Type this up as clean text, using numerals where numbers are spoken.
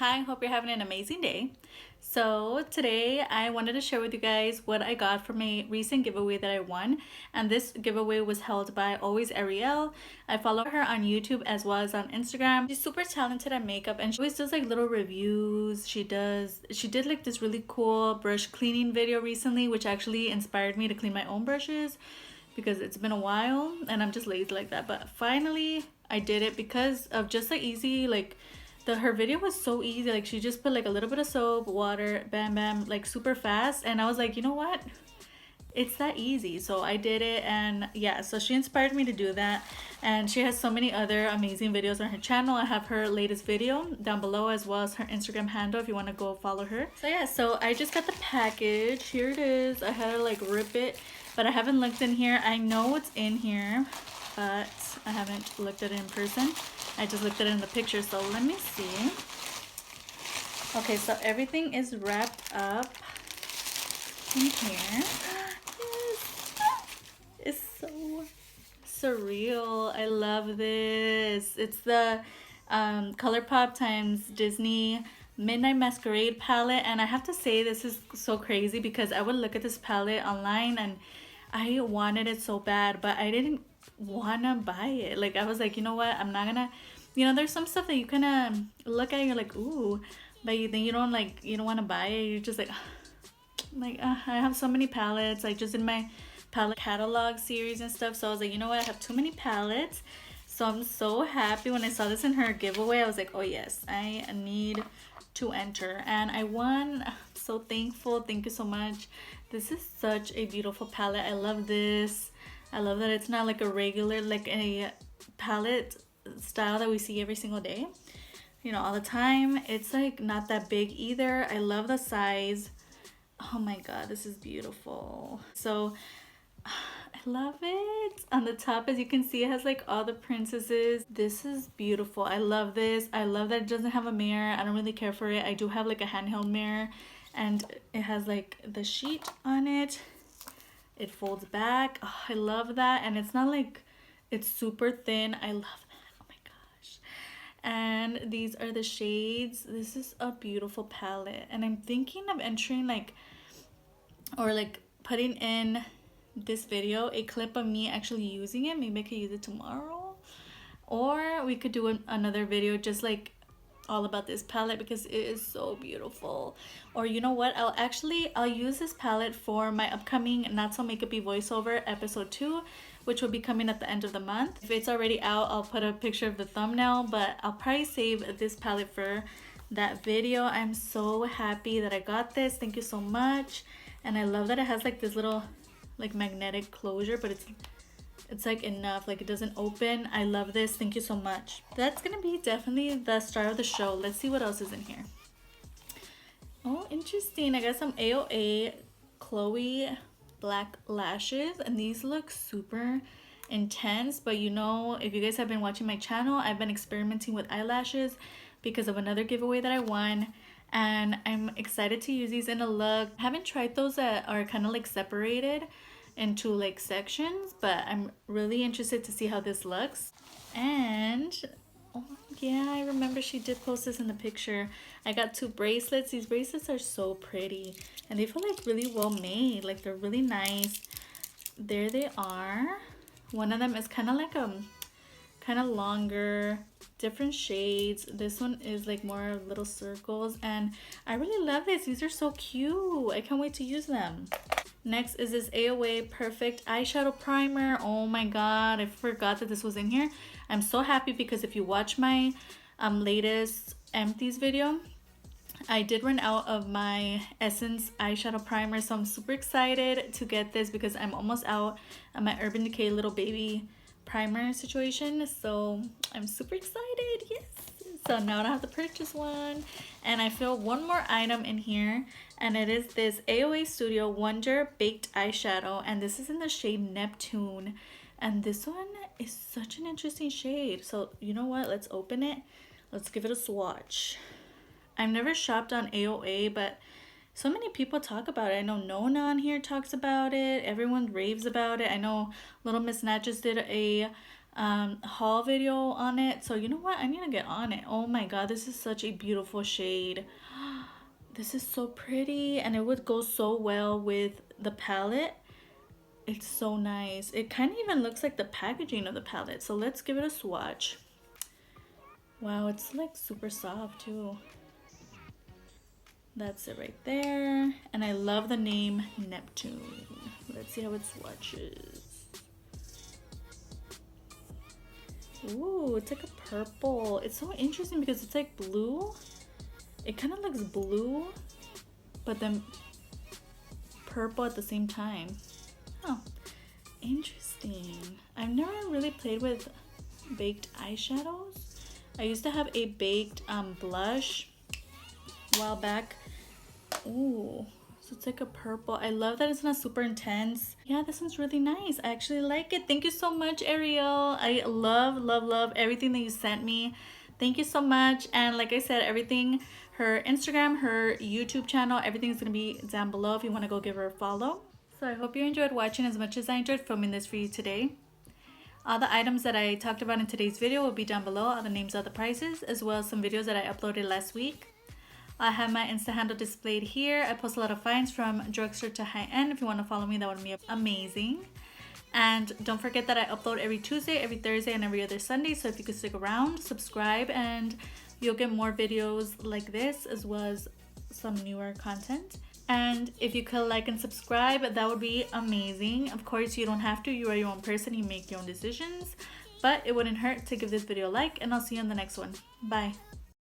Hi, hope you're having an amazing day. So today I wanted to share with you guys what I got from a recent giveaway that I won, and this giveaway was held by Always Arielle. I follow her on YouTube as well as on Instagram. She's super talented at makeup and she always does like little reviews. She did like this really cool brush cleaning video recently, which actually inspired me to clean my own brushes because it's been a while and I'm just lazy like that. But finally I did it because of just like easy her video was so easy. Like she just put like a little bit of soap, water, bam bam, like super fast, and I was like, you know what, it's that easy. So I did it, and yeah, so she inspired me to do that. And she has so many other amazing videos on her channel. I have her latest video down below as well as her Instagram handle if you want to go follow her. So yeah, so I just got the package. Here it is. I had to like rip it, but I haven't looked in here. I know what's in here, but I haven't looked at it in person. I just looked at it in the picture, so let me see. Okay, so everything is wrapped up in here. Yes! It's so surreal. I love this. It's the Colourpop times Disney Midnight Masquerade palette, and I have to say this is so crazy because I would look at this palette online and I wanted it so bad, but I didn't wanna buy it. Like I was like, you know what, I'm not gonna, there's some stuff that you kind of look at, you're like, ooh, but then you don't want to buy it. You're just like I have so many palettes. I just did my palette catalog series and stuff, so I was like, you know what, I have too many palettes. So I'm so happy when I saw this in her giveaway. I was like, oh yes, I need to enter, and I won. I'm so thankful. Thank you so much. This is such a beautiful palette. I love this. I love that it's not like a regular, like a palette style that we see every single day, all the time. It's like not that big either. I love the size. Oh my god, this is beautiful. So I love it. On the top, as you can see, it has like all the princesses. This is beautiful. I love this. I love that it doesn't have a mirror. I don't really care for it. I do have like a handheld mirror, and it has like the sheet on it. It folds back. Oh, I love that. And it's not like it's super thin. I love that. Oh my gosh. And these are the shades. This is a beautiful palette, and I'm thinking of entering like putting in this video a clip of me actually using it. Maybe I could use it tomorrow, or we could do another video just like all about this palette because it is so beautiful. Or you know what, I'll use this palette for my upcoming Not So Makeupy voiceover episode 2, which will be coming at the end of the month. If it's already out, I'll put a picture of the thumbnail, but I'll probably save this palette for that video. I'm so happy that I got this. Thank you so much. And I love that it has like this little like magnetic closure, but it's like enough, like it doesn't open. I love this. Thank you so much. That's gonna be definitely the star of the show. Let's see what else is in here. Oh, interesting. I got some AOA Chloe black lashes, and these look super intense. But if you guys have been watching my channel, I've been experimenting with eyelashes because of another giveaway that I won, and I'm excited to use these in a look. I haven't tried those that are kind of like separated into like sections, but I'm really interested to see how this looks. And oh yeah, I remember she did post this in the picture. I got 2 bracelets. These bracelets are so pretty, and they feel like really well made. Like they're really nice. There they are. One of them is kind of like kind of longer, different shades. This one is like more little circles, and I really love this. These are so cute. I can't wait to use them. Next is this AOA Perfect Eyeshadow Primer. Oh my god, I forgot that this was in here. I'm so happy because if you watch my latest empties video, I did run out of my Essence eyeshadow primer, so I'm super excited to get this because I'm almost out of my Urban Decay Little Baby primer situation. So I'm super excited. Yes. So now I don't have to purchase one. And I feel one more item in here, and it is this AOA Studio Wonder Baked Eyeshadow, and this is in the shade Neptune. And this one is such an interesting shade. So you know what, let's open it. Let's give it a swatch. I've never shopped on AOA, but so many people talk about it. I know Nona on here talks about it. Everyone raves about it. I know Little Miss Nat just did a haul video on it. So you know what? I need to get on it. Oh my god, this is such a beautiful shade. This is so pretty, and it would go so well with the palette. It's so nice. It kind of even looks like the packaging of the palette. So let's give it a swatch. Wow, it's like super soft too. That's it right there. And I love the name Neptune. Let's see how it swatches. Ooh, it's like a purple. It's so interesting because it's like blue. It kind of looks blue, but then purple at the same time. Oh, interesting. I've never really played with baked eyeshadows. I used to have a baked blush a while back. Ooh, so it's like a purple. I love that it's not super intense. Yeah, this one's really nice. I actually like it. Thank you so much, Arielle. I love everything that you sent me. Thank you so much. And like I said, everything, her Instagram, her YouTube channel, everything's gonna be down below if you want to go give her a follow. So I hope you enjoyed watching as much as I enjoyed filming this for you today. All the items that I talked about in today's video will be down below, all the names of the prices, as well as some videos that I uploaded last week. I have my Insta handle displayed here. I post a lot of finds from drugstore to high-end. If you want to follow me, that would be amazing. And don't forget that I upload every Tuesday, every Thursday, and every other Sunday. So if you could stick around, subscribe, and you'll get more videos like this, as well as some newer content. And if you could like and subscribe, that would be amazing. Of course, you don't have to. You are your own person. You make your own decisions. But it wouldn't hurt to give this video a like, and I'll see you in the next one. Bye.